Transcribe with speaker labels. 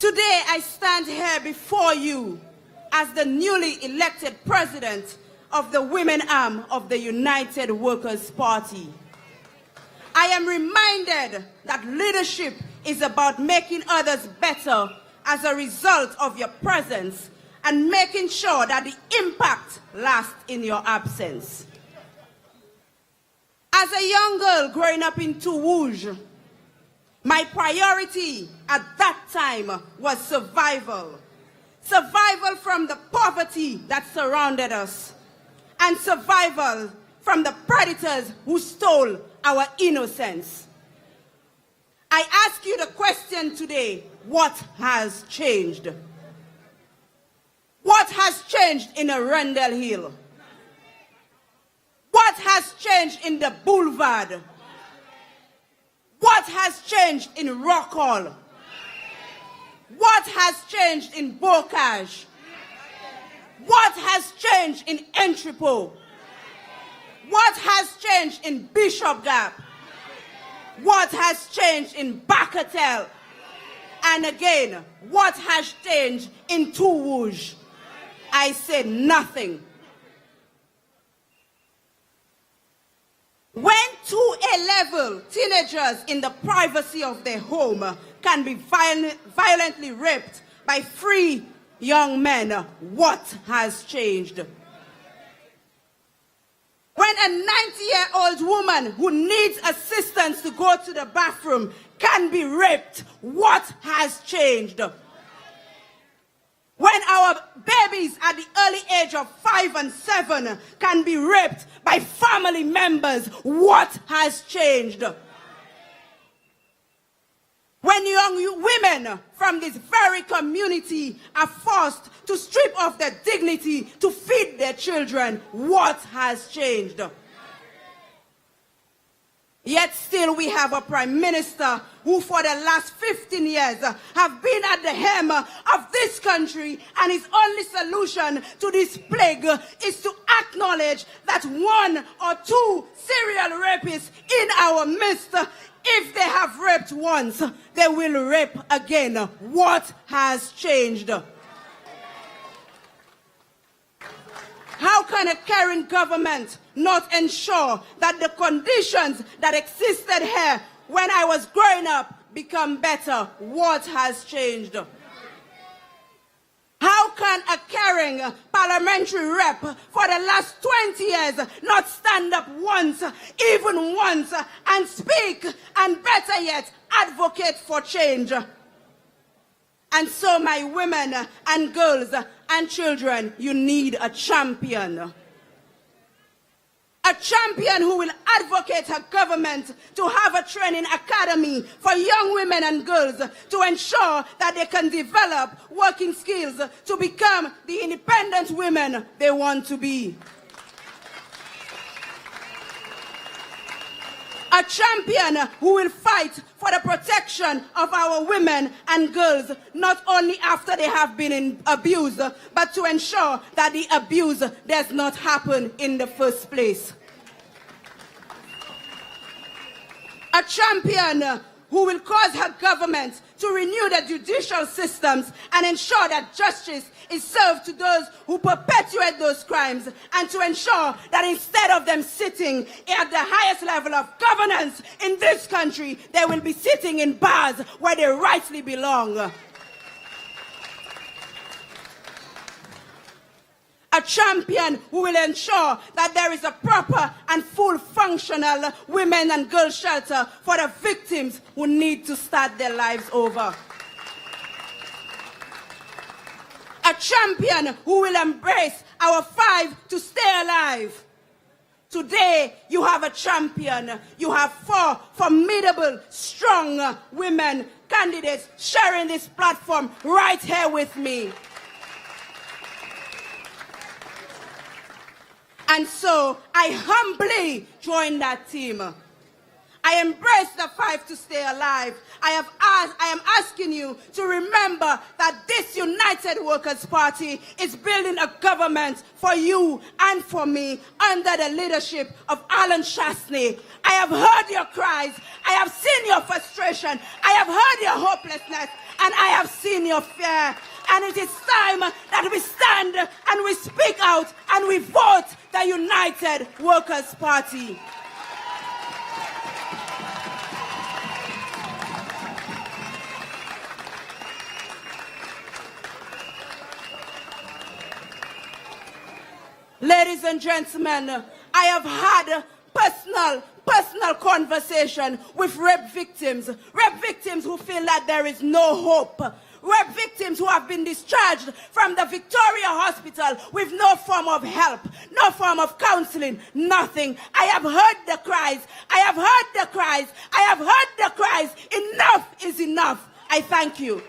Speaker 1: Today, I stand here before you as the newly elected president of the Women's Arm of the United Workers' Party. I am reminded that leadership is about making others better as a result of your presence and making sure that the impact lasts in your absence. As a young girl growing up in Toulouse, my priority at that time was survival. Survival from the poverty that surrounded us, and survival from the predators who stole our innocence. I ask you the question today, what has changed? What has changed in Arundel Hill? What has changed in the Boulevard? What has changed in Rockall? What has changed in Bocage? What has changed in Entrepot? What has changed in Bishop Gap? What has changed in Bacatel? And again, what has changed in Toulouse? I said nothing. When to A-level teenagers in the privacy of their home can be violently raped by 3 young men, what has changed? When a 90-year-old woman who needs assistance to go to the bathroom can be raped, what has changed? When our babies at the early age of 5 and 7 can be raped by family members, what has changed? When young women from this very community are forced to strip off their dignity to feed their children, what has changed? Yet still we have a prime minister who for the last 15 years have been at the helm of this country, and his only solution to this plague is to acknowledge that 1 or 2 serial rapists in our midst, if they have raped once, they will rape again. What has changed? How can a caring government not ensure that the conditions that existed here when I was growing up become better? What has changed? How can a caring parliamentary rep for the last 20 years not stand up once, even once, and speak, and better yet, advocate for change? And so, my women and girls and children, you need a champion. A champion who will advocate her government to have a training academy for young women and girls to ensure that they can develop working skills to become the independent women they want to be. A champion who will fight for the protection of our women and girls, not only after they have been abused, but to ensure that the abuse does not happen in the first place. A champion who will cause her government to renew the judicial systems and ensure that justice is served to those who perpetuate those crimes, and to ensure that instead of them sitting at the highest level of governance in this country, they will be sitting in bars where they rightly belong. A champion who will ensure that there is a proper and full functional women and girls shelter for the victims who need to start their lives over. A champion who will embrace our fight to stay alive. Today, you have a champion. You have 4 formidable, strong women candidates sharing this platform right here with me. And so, I humbly join that team. I embrace the fight to stay alive. I am asking you to remember that this United Workers' Party is building a government for you and for me under the leadership of Alan Shastney. I have heard your cries. I have seen your frustration. I have heard your hopelessness. And I have seen your fear. And it is time that we stand and we speak out and we vote the United Workers' Party. Ladies and gentlemen, I have had personal conversation with rape victims who feel that there is no hope. Rape victims who have been discharged from the Victoria Hospital with no form of help, no form of counseling, nothing. I have heard the cries. I have heard the cries. I have heard the cries. Enough is enough. I thank you.